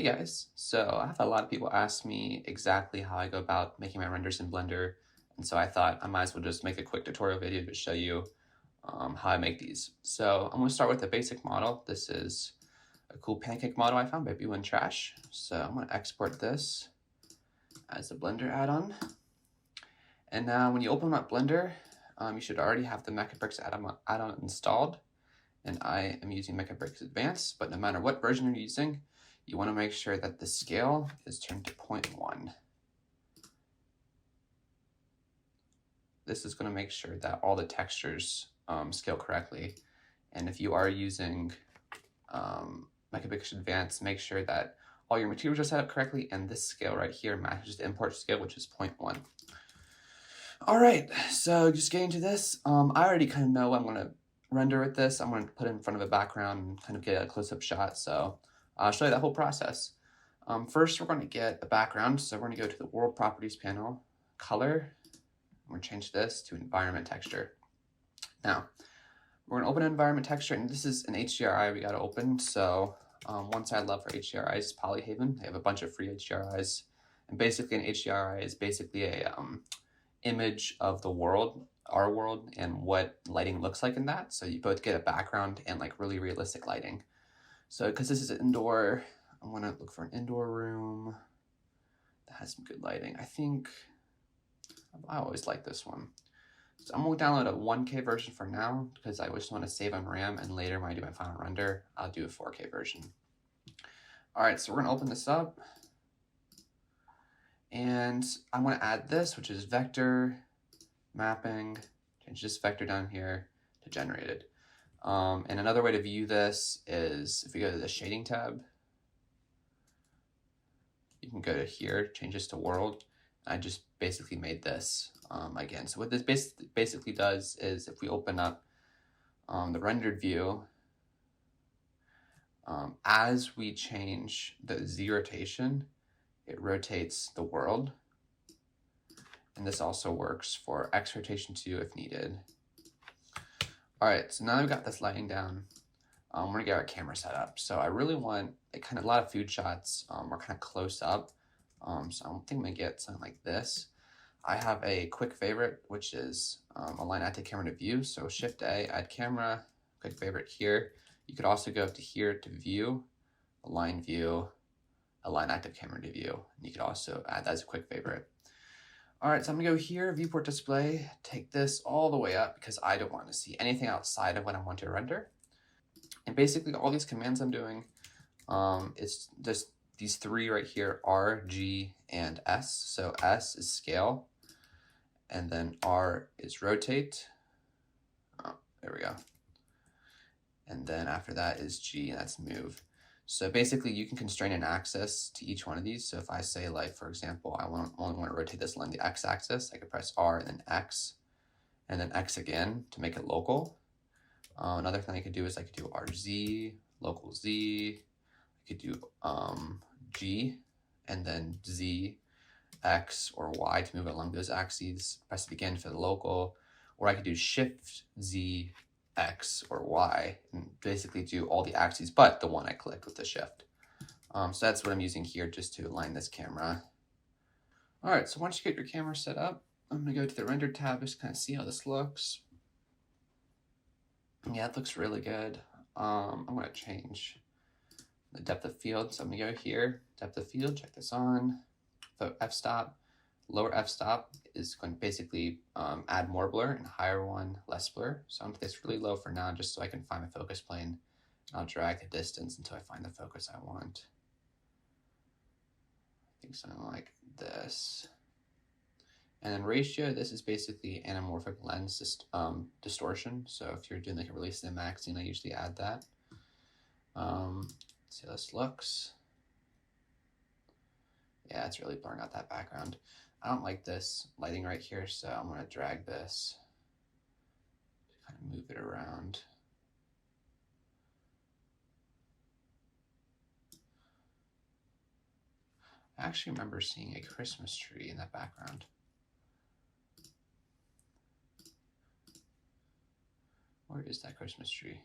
Hey guys, so I have a lot of people ask me exactly how I go about making my renders in Blender, and so I thought I might as well just make a quick tutorial video to show you how I make these. So I'm going to start with a basic model. This is a cool pancake model I found by B1 Trash. So I'm going to export this as a Blender add-on. And now when you open up Blender, you should already have the Mecabricks add-on installed. And I am using Mecabricks Advanced, but no matter what version you're using, you want to make sure that the scale is turned to 0.1. This is going to make sure that all the textures scale correctly. And if you are using Mecabricks Advanced, make sure that all your materials are set up correctly, and this scale right here matches the import scale, which is 0.1. All right, so just getting to this, I already kind of know what I'm going to render with this. I'm going to put it in front of a background and kind of get a close-up shot, so I'll show you that whole process. First, we're going to get a background, so we're going to go to the World Properties panel, Color. We're going to change this to Environment Texture. Now, we're going to open an Environment Texture, and this is an HDRI we got to open. So one side I love for HDRIs is Polyhaven. They have a bunch of free HDRIs, and basically an HDRI is basically a image of the world, our world, and what lighting looks like in that. So you both get a background and like really realistic lighting. So because this is an indoor, I'm going to look for an indoor room that has some good lighting. I think I always like this one. So I'm going to download a 1K version for now because I just want to save on RAM, and later when I do my final render, I'll do a 4K version. All right, so we're going to open this up. And I'm going to add this, which is vector mapping. Change this vector down here to generated. And another way to view this is if you go to the shading tab, you can go to here, change this to world. I just basically made this again. So what this basically does is if we open up the rendered view, as we change the Z rotation, it rotates the world. And this also works for X rotation too if needed. All right, so now that we've got this lighting down, we're gonna get our camera set up. So I really want a lot of food shots are kind of close up. So I think I'm gonna get something like this. I have a quick favorite, which is align active camera to view. So Shift A, add camera, quick favorite here. You could also go up to here to view, align view, align active camera to view. And you could also add that as a quick favorite. All right, so I'm gonna go here, viewport display, take this all the way up because I don't want to see anything outside of what I want to render. And basically all these commands I'm doing, it's just these three right here, R, G, and S. So S is scale, and then R is rotate. Oh, there we go. And then after that is G, and that's move. So basically you can constrain an axis to each one of these. So if I say, like, for example, I only want to rotate this along the X axis, I could press R and then X again to make it local. Another thing I could do is I could do RZ, local Z, I could do G, and then Z, X, or Y to move it along those axes, press it again for the local, or I could do Shift Z, X, or Y, and basically do all the axes but the one I clicked with the shift. So that's what I'm using here just to align this camera. All right, so once you get your camera set up, I'm gonna go to the render tab, just kind of see how this looks. Yeah, it looks really good. I'm gonna change the depth of field. So I'm gonna go here, depth of field, check this on, f-stop. Lower f-stop is going to basically add more blur, and higher one, less blur. So I'm gonna put this really low for now just so I can find my focus plane. I'll drag the distance until I find the focus I want. I think something like this. And then ratio, this is basically anamorphic lens distortion. So if you're doing like a really cinematic scene, I usually add that. Let's see how this looks. Yeah, it's really blurring out that background. I don't like this lighting right here, so I'm gonna drag this to kind of move it around. I actually remember seeing a Christmas tree in that background. Where is that Christmas tree?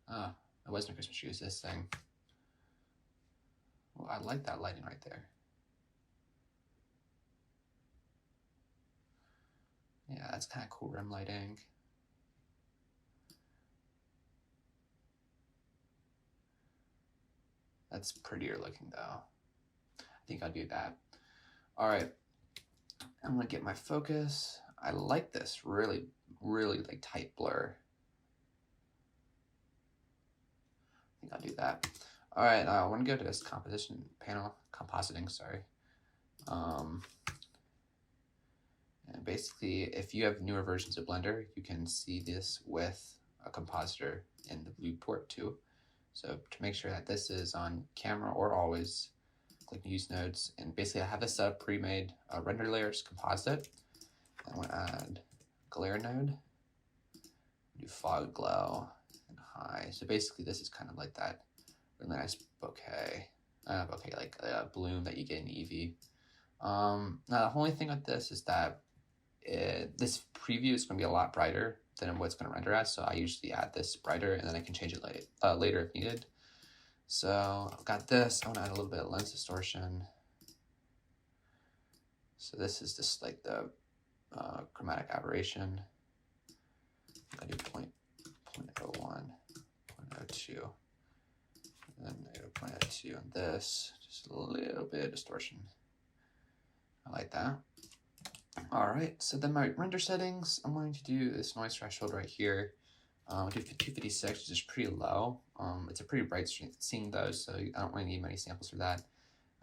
Ah, it wasn't a Christmas tree, it was this thing. I like that lighting right there. Yeah, that's kind of cool rim lighting. That's prettier looking though. I think I'll do that. All right, I'm gonna get my focus. I like this really like tight blur. I think I'll do that. All right, I want to go to this composition panel, compositing, sorry. And basically, if you have newer versions of Blender, you can see this with a compositor in the viewport too. So to make sure that this is on camera or always, click Use Nodes, and basically I have this set up pre-made render layers composite. I want to add glare node, do fog glow and high. So basically this is kind of like that really nice bokeh, like a bloom that you get in Eevee. Now the only thing with this is that this preview is going to be a lot brighter than what it's going to render as, so I usually add this brighter and then I can change it later if needed. So I've got this. I want to add a little bit of lens distortion. So this is just like the chromatic aberration. I do 0.01, 0.02, and then I do 0.02 on this. Just a little bit of distortion. I like that. All right, so then my render settings, I'm going to do this noise threshold right here. I'll do 256, which is pretty low. It's a pretty bright scene though, so I don't really need many samples for that.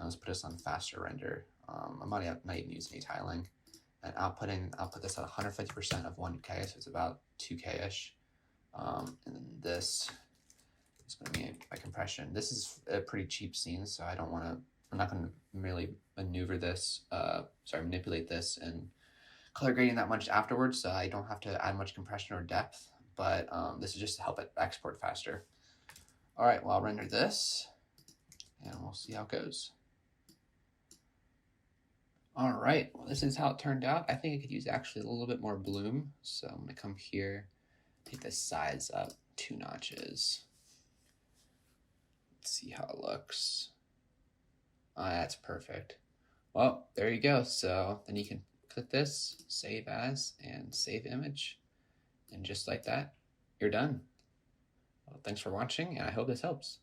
Let's put this on faster render. I might even use any tiling. And I'll put this at 150% of 1K, so it's about 2K-ish. And then this is going to be my compression. This is a pretty cheap scene, so I'm not going to really manipulate this and color grading that much afterwards, so I don't have to add much compression or depth, but this is just to help it export faster. All right, well, I'll render this, and we'll see how it goes. All right, well, this is how it turned out. I think I could use actually a little bit more bloom, so I'm gonna come here, take the size up 2 notches. Let's see how it looks. That's perfect. Well, there you go. So then you can click this, save as, and save image. And just like that, you're done. Well, thanks for watching, and I hope this helps.